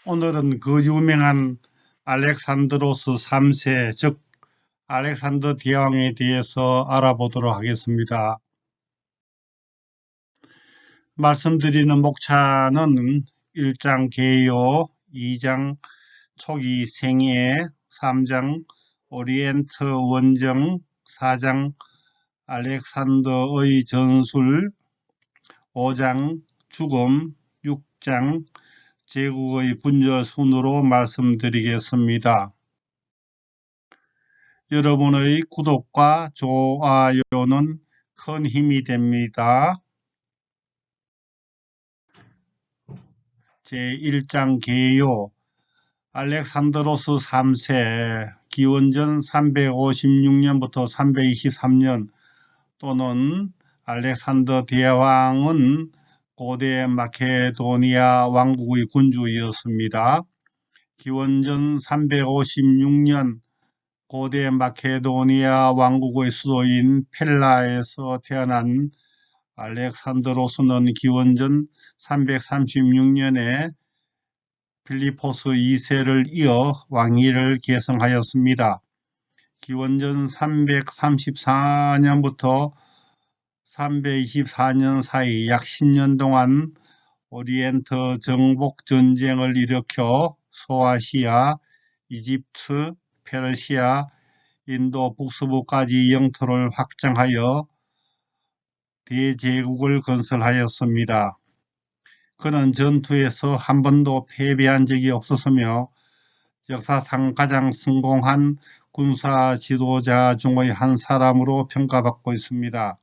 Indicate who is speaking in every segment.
Speaker 1: 오늘은 그 유명한 알렉산드로스 3세, 즉 알렉산더 대왕에 대해서 알아보도록 하겠습니다. 말씀드리는 목차는 1장 개요, 2장 초기 생애, 3장 오리엔트 원정, 4장 알렉산더의 전술, 5장 죽음, 6장 제국의 분열 순으로 말씀드리겠습니다. 여러분의 구독과 좋아요는 큰 힘이 됩니다. 제1장 개요. 알렉산드로스 3세 기원전 356년부터 323년 또는 알렉산더 대왕은 고대 마케도니아 왕국의 군주였습니다. 기원전 356년 고대 마케도니아 왕국의 수도인 펠라에서 태어난 알렉산드로스는 기원전 336년에 필리포스 2세를 이어 왕위를 계승하였습니다. 기원전 334년부터 324년 사이 약 10년 동안 오리엔트 정복 전쟁을 일으켜 소아시아, 이집트, 페르시아, 인도 북서부까지 영토를 확장하여 대제국을 건설하였습니다. 그는 전투에서 한 번도 패배한 적이 없었으며 역사상 가장 성공한 군사 지도자 중의 한 사람으로 평가받고 있습니다.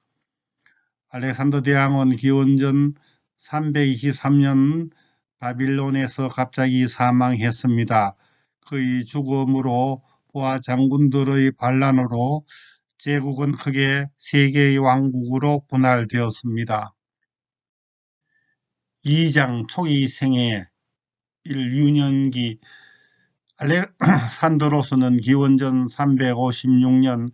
Speaker 1: 알렉산더 대왕은 기원전 323년 바빌론에서 갑자기 사망했습니다. 그의 죽음으로 부하 장군들의 반란으로 제국은 크게 세 개의 왕국으로 분할되었습니다. 2장 초기 생애 1유년기 알렉산드로스는 기원전 356년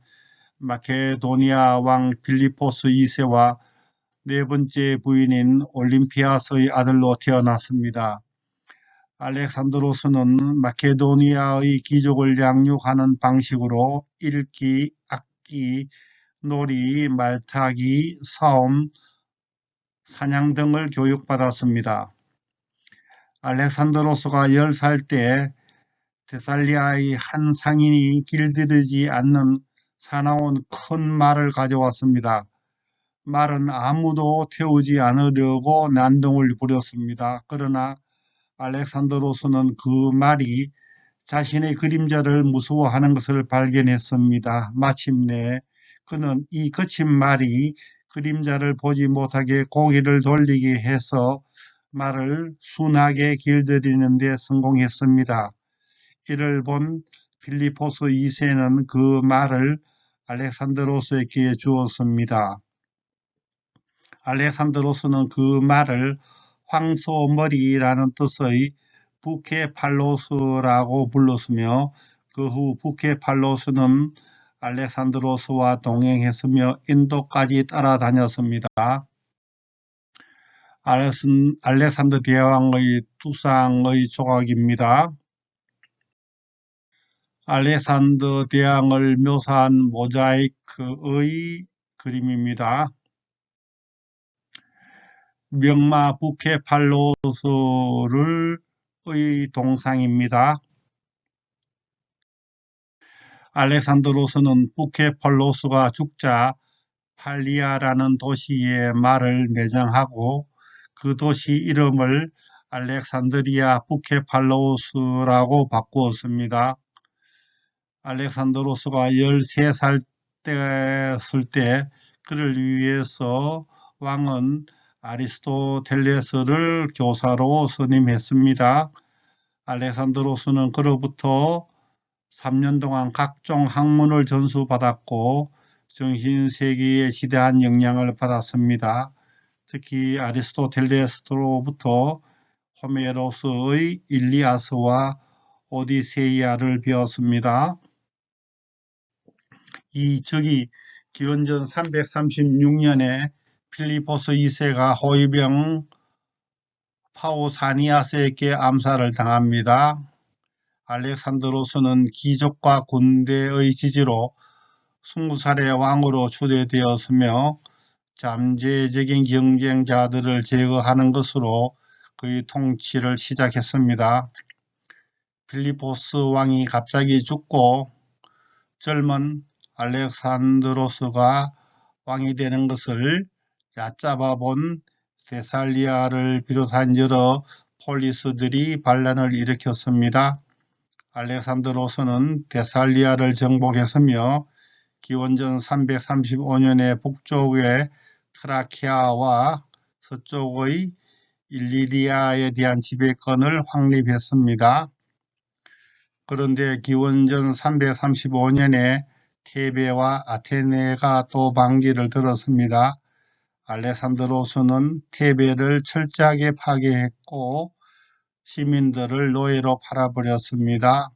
Speaker 1: 마케도니아 왕 필리포스 2세와 네 번째 부인인 올림피아스의 아들로 태어났습니다. 알렉산드로스는 마케도니아의 귀족을 양육하는 방식으로 읽기, 악기, 놀이, 말타기, 싸움, 사냥 등을 교육받았습니다. 알렉산드로스가 10살 때 데살리아의 한 상인이 길들이지 않는 사나운 큰 말을 가져왔습니다. 말은 아무도 태우지 않으려고 난동을 부렸습니다. 그러나 알렉산드로스는 그 말이 자신의 그림자를 무서워하는 것을 발견했습니다. 마침내 그는 이 거친 말이 그림자를 보지 못하게 고개를 돌리게 해서 말을 순하게 길들이는 데 성공했습니다. 이를 본 필리포스 2세는 그 말을 알렉산드로스에게 주었습니다. 알렉산드로스는 그 말을 황소머리라는 뜻의 부케팔로스라고 불렀으며 그 후 부케팔로스는 알렉산드로스와 동행했으며 인도까지 따라다녔습니다. 알렉산더 대왕의 두상의 조각입니다. 알렉산더 대왕을 묘사한 모자이크의 그림입니다. 명마 부케팔로스의 동상입니다. 알렉산드로스는 부케팔로스가 죽자 팔리아라는 도시에 말을 매장하고 그 도시 이름을 알렉산드리아 부케팔로스라고 바꾸었습니다. 알렉산드로스가 13살 때였을 때 그를 위해서 왕은 아리스토텔레스를 교사로 선임했습니다. 알렉산드로스는 그로부터 3년 동안 각종 학문을 전수받았고 정신세계에 지대한 영향을 받았습니다. 특히 아리스토텔레스로부터 호메로스의 일리아스와 오디세이아를 배웠습니다. 이 적이 기원전 336년에 필리포스 2세가 호위병 파우사니아스에게 암살을 당합니다. 알렉산드로스는 귀족과 군대의 지지로 20살의 왕으로 추대되었으며 잠재적인 경쟁자들을 제거하는 것으로 그의 통치를 시작했습니다. 필리포스 왕이 갑자기 죽고 젊은 알렉산드로스가 왕이 되는 것을 얕잡아 본 데살리아를 비롯한 여러 폴리스들이 반란을 일으켰습니다. 알렉산드로스는 데살리아를 정복했으며 기원전 335년에 북쪽의 트라키아와 서쪽의 일리리아에 대한 지배권을 확립했습니다. 그런데 기원전 335년에 테베와 아테네가 또 반기를 들었습니다. 알렉산드로스는 테베를 철저하게 파괴했고 시민들을 노예로 팔아버렸습니다.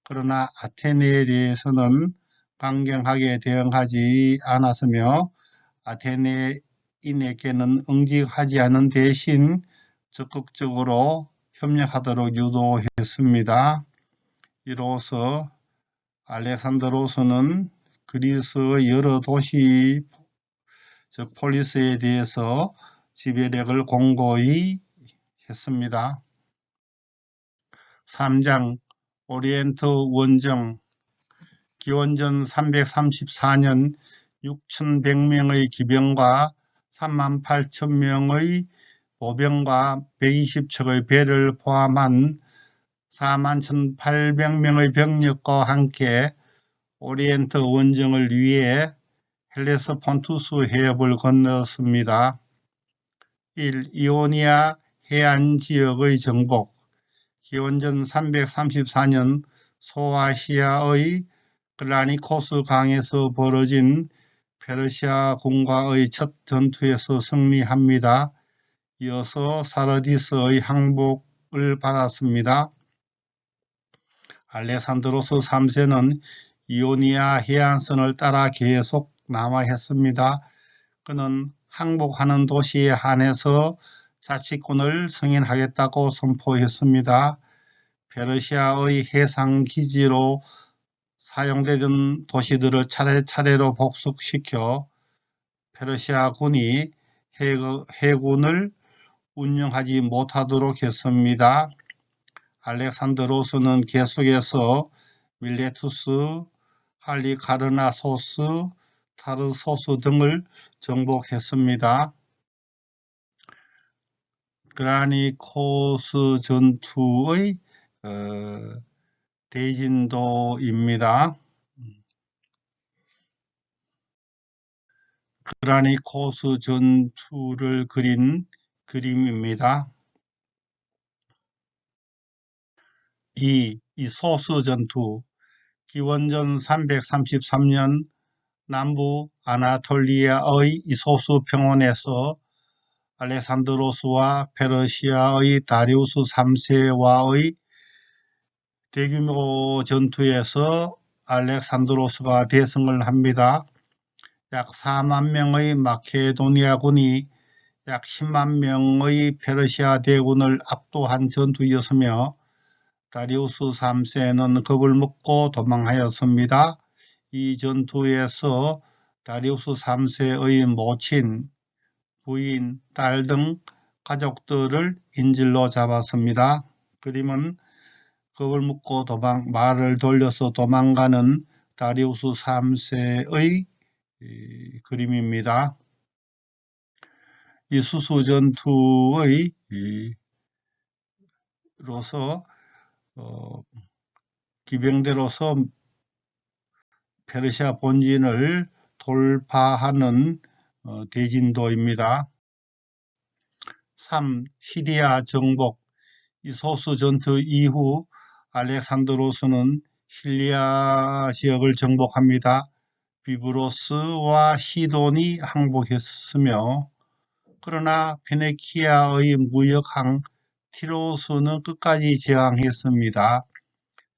Speaker 1: 그러나 아테네에 대해서는 강경하게 대응하지 않았으며 아테네인에게는 응징하지 않은 대신 적극적으로 협력하도록 유도했습니다. 이로써 알렉산드로스는 그리스의 여러 도시, 즉 폴리스에 대해서 지배력을 공고히 했습니다. 3장 오리엔트 원정. 기원전 334년 6,100명의 기병과 38,000명의 보병과 120척의 배를 포함한 41,800명의 병력과 함께 오리엔트 원정을 위해 헬레스폰투스 해협을 건넜습니다. 1. 이오니아 해안지역의 정복. 기원전 334년 소아시아의 글라니코스 강에서 벌어진 페르시아군과의 첫 전투에서 승리합니다. 이어서 사르디스의 항복을 받았습니다. 알렉산드로스 3세는 이오니아 해안선을 따라 계속 남하했습니다. 그는 항복하는 도시에 한해서 자치권을 승인하겠다고 선포했습니다. 페르시아의 해상기지로 사용되던 도시들을 차례차례로 복속시켜 페르시아군이 해군을 운영하지 못하도록 했습니다. 알렉산드로스는 계속해서 밀레투스, 할리카르나소스, 타르소스 등을 정복했습니다. 그라니코스 전투의 대진도입니다. 그라니코스 전투를 그린 그림입니다. 이 소스 전투. 기원전 333년 남부 아나톨리아의 이소스 평원에서 알렉산드로스와 페르시아의 다리우스 3세와의 대규모 전투에서 알렉산드로스가 대승을 합니다. 약 4만 명의 마케도니아군이 약 10만 명의 페르시아 대군을 압도한 전투였으며 다리우스 3세는 겁을 먹고 도망하였습니다. 이 전투에서 다리우스 3세의 모친, 부인, 딸 등 가족들을 인질로 잡았습니다. 그림은 겁을 먹고 말을 돌려서 도망가는 다리우스 3세의 그림입니다. 이 수수 전투의 로서 기병대로서 페르시아 본진을 돌파하는 대진도입니다. 3. 시리아 정복. 이소스 전투 이후 알렉산드로스는 시리아 지역을 정복합니다. 비브로스와 시돈이 항복했으며 그러나 페네키아의 무역항 티로스는 끝까지 저항했습니다.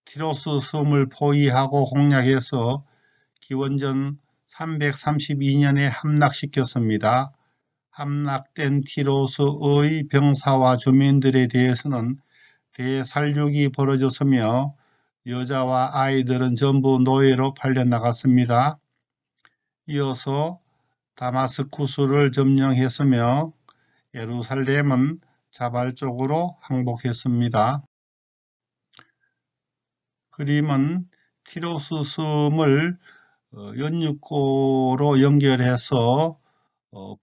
Speaker 1: 티로스 섬을 포위하고 공략해서 기원전 332년에 함락시켰습니다. 함락된 티로스의 병사와 주민들에 대해서는 대살육이 벌어졌으며 여자와 아이들은 전부 노예로 팔려나갔습니다. 이어서 다마스쿠스를 점령했으며 예루살렘은 자발적으로 항복했습니다. 그림은 티로스 섬을 연육고로 연결해서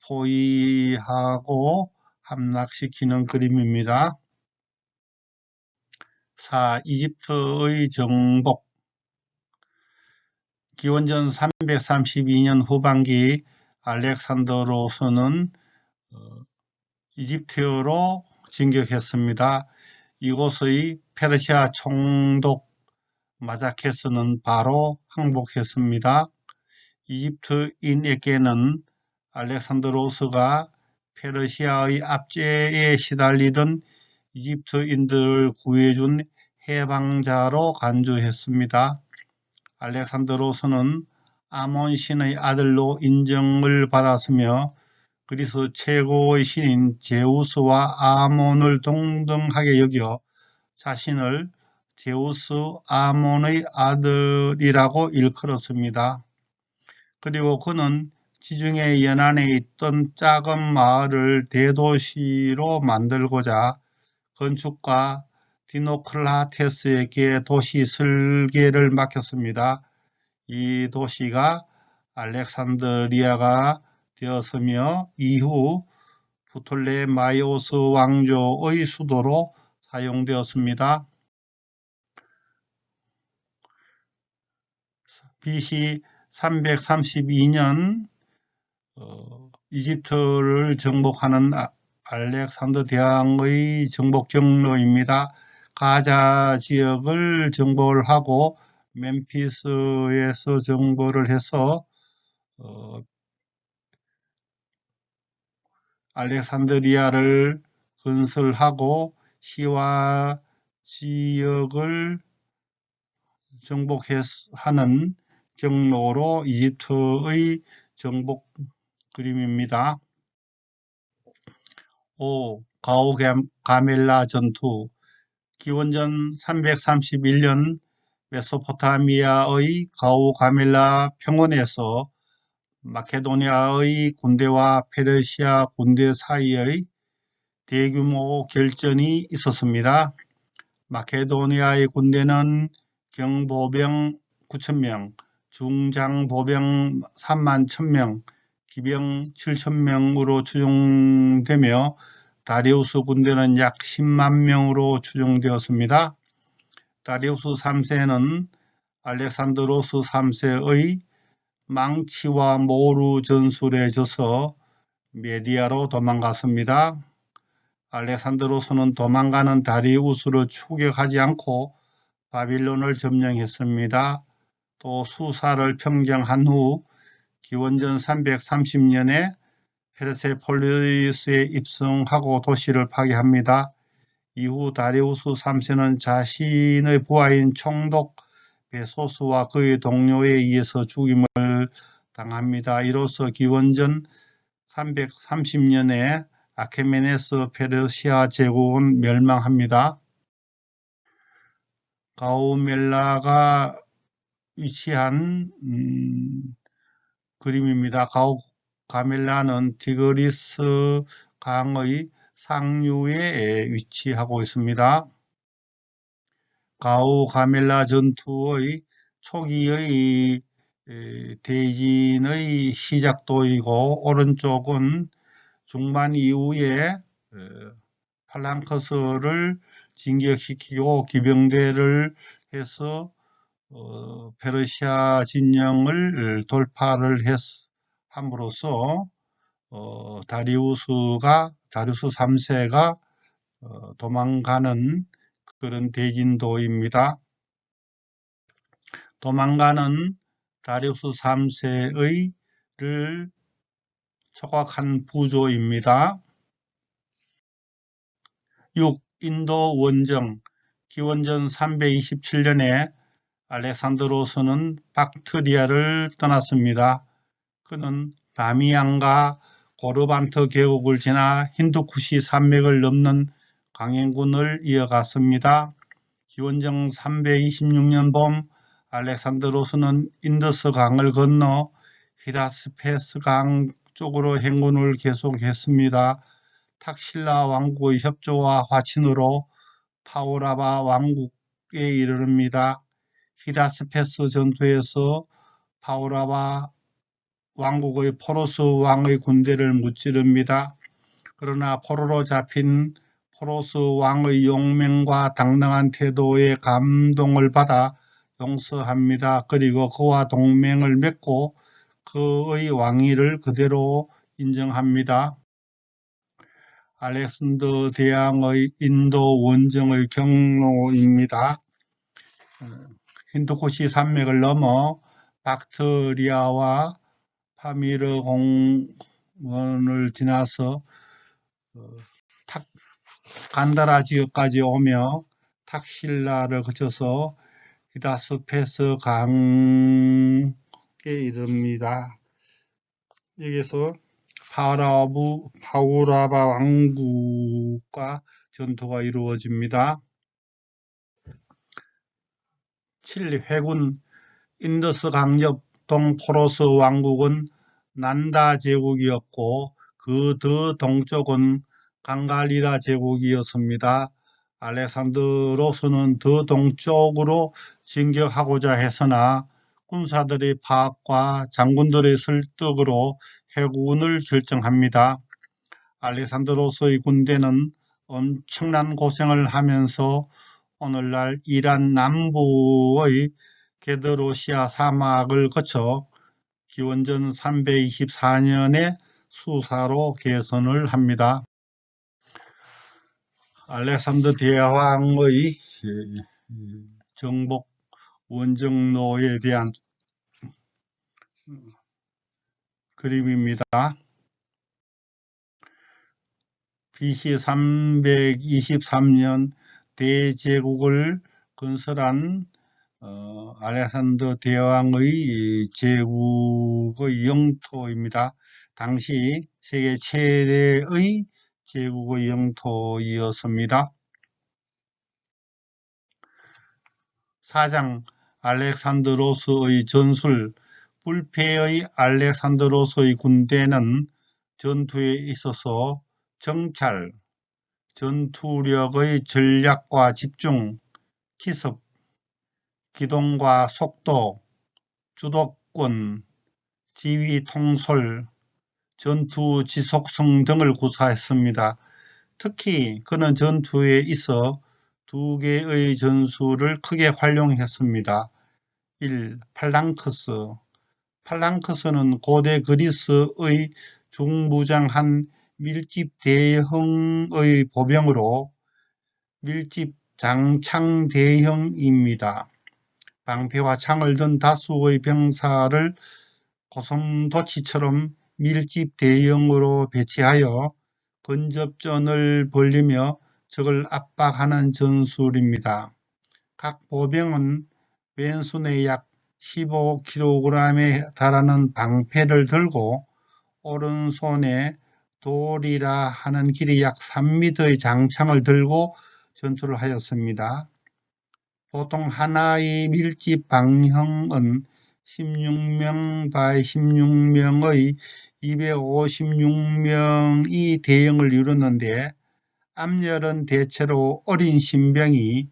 Speaker 1: 포위하고 함락시키는 그림입니다. 4. 이집트의 정복. 기원전 332년 후반기 알렉산더로스는 이집트로 진격했습니다. 이곳의 페르시아 총독 마자케스는 바로 항복했습니다. 이집트인에게는 알렉산드로스가 페르시아의 압제에 시달리던 이집트인들을 구해준 해방자로 간주했습니다. 알렉산드로스는 아몬 신의 아들로 인정을 받았으며 그리스 최고의 신인 제우스와 아몬을 동등하게 여겨 자신을 제우스 아몬의 아들이라고 일컬었습니다. 그리고 그는 지중해 연안에 있던 작은 마을을 대도시로 만들고자 건축가 디노클라테스에게 도시 설계를 맡겼습니다. 이 도시가 알렉산드리아가 되었으며 이후 프톨레마이오스 왕조의 수도로 사용되었습니다. BC 332년 이집트를 정복하는 알렉산더 대왕의 정복 경로입니다. 가자 지역을 정복을 하고 멤피스에서 정복을 해서 알렉산드리아를 건설하고 시와 지역을 정복하는 경로로 이집트의 정복 그림입니다. 5. 가오가멜라 전투. 기원전 331년 메소포타미아의 가오가멜라 평원에서 마케도니아의 군대와 페르시아 군대 사이의 대규모 결전이 있었습니다. 마케도니아의 군대는 경보병 9,000명, 중장보병 31,000명, 기병 7,000명으로 추정되며 다리우스 군대는 약 10만 명으로 추정되었습니다. 다리우스 3세는 알렉산드로스 3세의 망치와 모루 전술에 져서 메디아로 도망갔습니다. 알렉산드로스는 도망가는 다리우스를 추격하지 않고 바빌론을 점령했습니다. 또 수사를 평정한 후 기원전 330년에 페르세폴리스에 입성하고 도시를 파괴합니다. 이후 다리우스 3세는 자신의 부하인 총독 베소스와 그의 동료에 의해서 죽임을 당합니다. 이로써 기원전 330년에 아케메네스 페르시아 제국은 멸망합니다. 가오멜라가 위치한 그림입니다. 가멜라는 티그리스 강의 상류에 위치하고 있습니다. 가오가멜라 전투의 초기의 대진의 시작도이고 오른쪽은 중반 이후에 팔랑크스를 진격시키고 기병대를 해서 페르시아 진영을 돌파를 함으로써 다리우스 3세가 도망가는 그런 대진도입니다. 도망가는 다리우스 3세를 초각한 부조입니다. 6. 인도 원정. 기원전 327년에 알렉산드로스는 박트리아를 떠났습니다. 그는 다미안과 고르반트 계곡을 지나 힌두쿠시 산맥을 넘는 강행군을 이어갔습니다. 기원전 326년 봄 알렉산드로스는 인더스 강을 건너 히다스페스 강 쪽으로 행군을 계속했습니다. 탁실라 왕국의 협조와 화친으로 파오라바 왕국에 이르릅니다. 히다스페스 전투에서 파오라바 왕국의 포로스 왕의 군대를 무찌릅니다. 그러나 포로로 잡힌 포로스 왕의 용맹과 당당한 태도에 감동을 받아 용서합니다. 그리고 그와 동맹을 맺고 그의 왕위를 그대로 인정합니다. 알렉산더 대왕의 인도 원정의 경로입니다. 힌두쿠시 산맥을 넘어 박트리아와 파미르 공원을 지나서 간다라 지역까지 오며 탁실라를 거쳐서 히다스페스 강에 이릅니다. 여기서 파오라바 왕국과 전투가 이루어집니다. 칠리 회군 인더스 강옆 동포로스 왕국은 난다 제국이었고 그 더 동쪽은 강갈리다 제국이었습니다. 알렉산드로스는 더 동쪽으로 진격하고자 했으나 군사들의 파악과 장군들의 설득으로 회군을 결정합니다. 알렉산드로스의 군대는 엄청난 고생을 하면서 오늘날 이란 남부의 게드로시아 사막을 거쳐 기원전 324년에 수사로 개선을 합니다. 알렉산더 대왕의 정복 원정로에 대한 그림입니다. BC 323년 대제국을 건설한 알렉산더 대왕의 제국의 영토입니다. 당시 세계 최대의 제국의 영토이었습니다. 4장 알렉산드로스의 전술. 불패의 알렉산드로스의 군대는 전투에 있어서 정찰, 전투력의 전략과 집중, 기습, 기동과 속도, 주도권, 지휘 통솔, 전투 지속성 등을 구사했습니다. 특히 그는 전투에 있어 두 개의 전술을 크게 활용했습니다. 1. 팔랑크스. 팔랑크스는 고대 그리스의 중무장한 밀집 대형의 보병으로 밀집 장창 대형입니다. 방패와 창을 든 다수의 병사를 고슴도치처럼 밀집 대형으로 배치하여 근접전을 벌이며 적을 압박하는 전술입니다. 각 보병은 왼손에 약 15kg에 달하는 방패를 들고 오른손에 돌이라 하는 길이 약 3m의 장창을 들고 전투를 하였습니다. 보통 하나의 밀집 방형은 16명 바이 16명의 256명이 대형을 이루는데 앞열은 대체로 어린 신병이,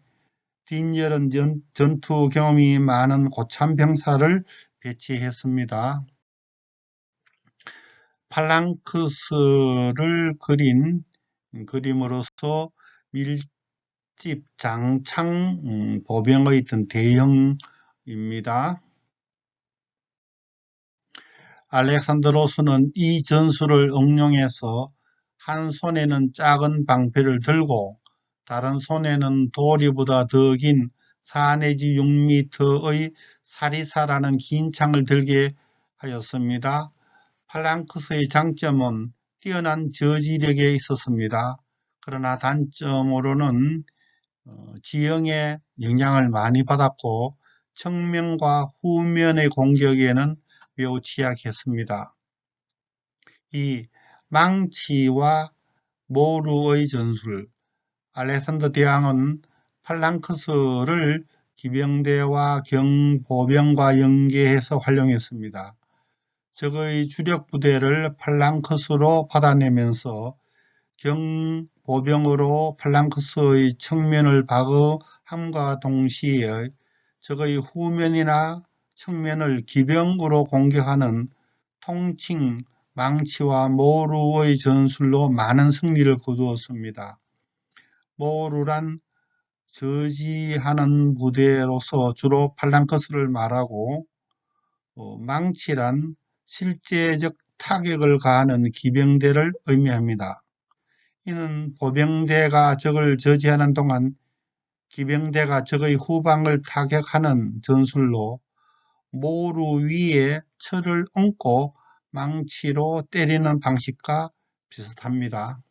Speaker 1: 뒷열은 전투 경험이 많은 고참 병사를 배치했습니다. 팔랑크스를 그린 그림으로서 밀집 장창 보병의 대형입니다. 알렉산드로스는 이 전술을 응용해서 한 손에는 작은 방패를 들고 다른 손에는 도리보다 더 긴 4 내지 6m의 사리사라는 긴 창을 들게 하였습니다. 팔랑크스의 장점은 뛰어난 저지력에 있었습니다. 그러나 단점으로는 지형에 영향을 많이 받았고 측면과 후면의 공격에는 매우 취약했습니다. 이 망치와 모루의 전술. 알렉산더 대왕은 팔랑크스를 기병대와 경보병과 연계해서 활용했습니다. 적의 주력 부대를 팔랑크스로 받아내면서 경보병으로 팔랑크스의 측면을 방어함과 동시에 적의 후면이나 측면을 기병으로 공격하는 통칭 망치와 모루의 전술로 많은 승리를 거두었습니다. 모루란 저지하는 부대로서 주로 팔랑크스를 말하고, 망치란 실제적 타격을 가하는 기병대를 의미합니다. 이는 보병대가 적을 저지하는 동안 기병대가 적의 후방을 타격하는 전술로 모루 위에 철을 얹고 망치로 때리는 방식과 비슷합니다.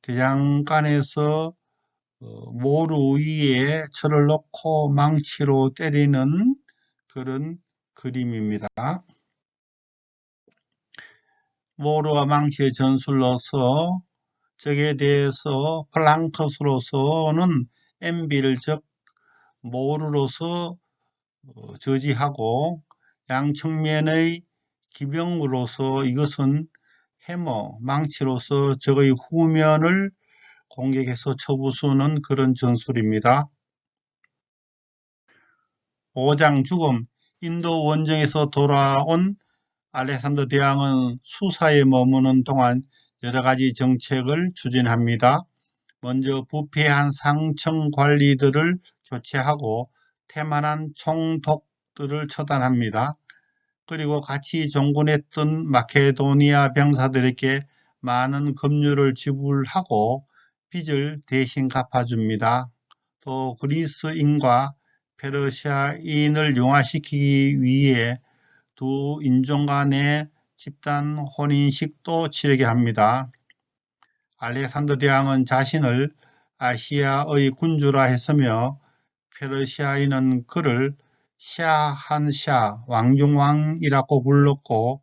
Speaker 1: 대장간에서 모루 위에 철을 넣고 망치로 때리는 그런 그림입니다. 모루와 망치의 전술로서 적에 대해서 플랑크스로서는 엠빌 즉 모루로서 저지하고, 양측면의 기병으로서 이것은 해머, 망치로서 적의 후면을 공격해서 쳐부수는 그런 전술입니다. 5장 죽음. 인도 원정에서 돌아온 알렉산더 대왕은 수사에 머무는 동안 여러 가지 정책을 추진합니다. 먼저 부패한 상청 관리들을 교체하고 태만한 총독들을 처단합니다. 그리고 같이 종군했던 마케도니아 병사들에게 많은 급료를 지불하고 빚을 대신 갚아줍니다. 또 그리스인과 페르시아인을 융화시키기 위해 두 인종 간의 집단 혼인식도 치르게 합니다. 알렉산더 대왕은 자신을 아시아의 군주라 했으며 페르시아인은 그를 샤한샤 왕중왕이라고 불렀고,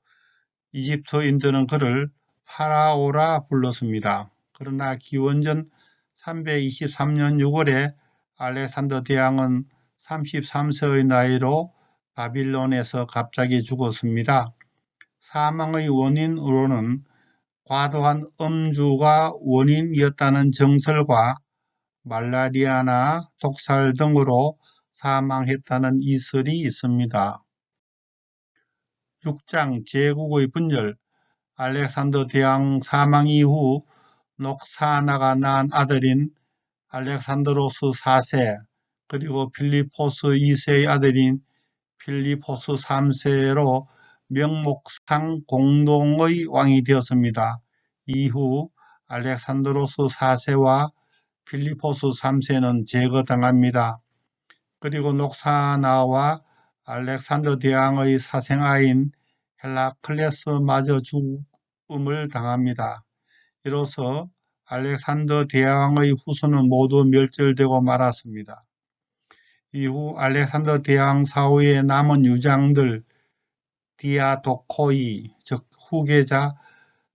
Speaker 1: 이집트인들은 그를 파라오라 불렀습니다. 그러나 기원전 323년 6월에 알렉산더 대왕은 33세의 나이로 바빌론에서 갑자기 죽었습니다. 사망의 원인으로는 과도한 음주가 원인이었다는 정설과 말라리아나 독살 등으로 사망했다는 이설이 있습니다. 6장 제국의 분열. 알렉산더 대왕 사망 이후 녹사나가 낳은 아들인 알렉산드로스 4세 그리고 필리포스 2세의 아들인 필리포스 3세로 명목상 공동의 왕이 되었습니다. 이후 알렉산드로스 4세와 필리포스 3세는 제거당합니다. 그리고 녹사나와 알렉산더 대왕의 사생아인 헬라클레스마저 죽음을 당합니다. 이로써 알렉산더 대왕의 후손은 모두 멸절되고 말았습니다. 이후 알렉산더 대왕 사후에 남은 유장들 디아도코이 즉 후계자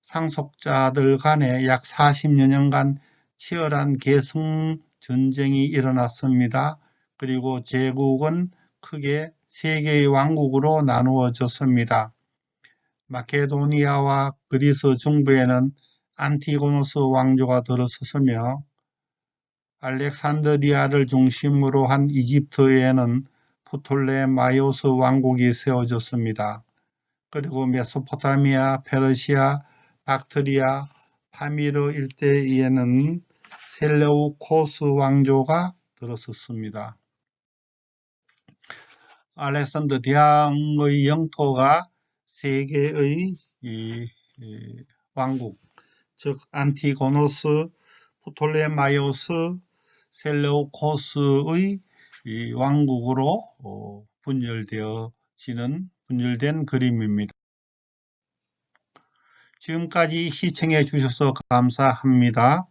Speaker 1: 상속자들 간에 약 40여 년간 치열한 계승 전쟁이 일어났습니다. 그리고 제국은 크게 세 개의 왕국으로 나누어졌습니다. 마케도니아와 그리스 중부에는 안티고노스 왕조가 들어섰으며, 알렉산드리아를 중심으로 한 이집트에는 프톨레마이오스 왕국이 세워졌습니다. 그리고 메소포타미아, 페르시아, 박트리아, 파미르 일대에는 셀레우코스 왕조가 들어섰습니다. 알렉산더 대왕의 영토가 세 개의 왕국, 즉 안티고노스, 프톨레마이오스, 셀레우코스의 왕국으로 분열된 그림입니다. 지금까지 시청해 주셔서 감사합니다.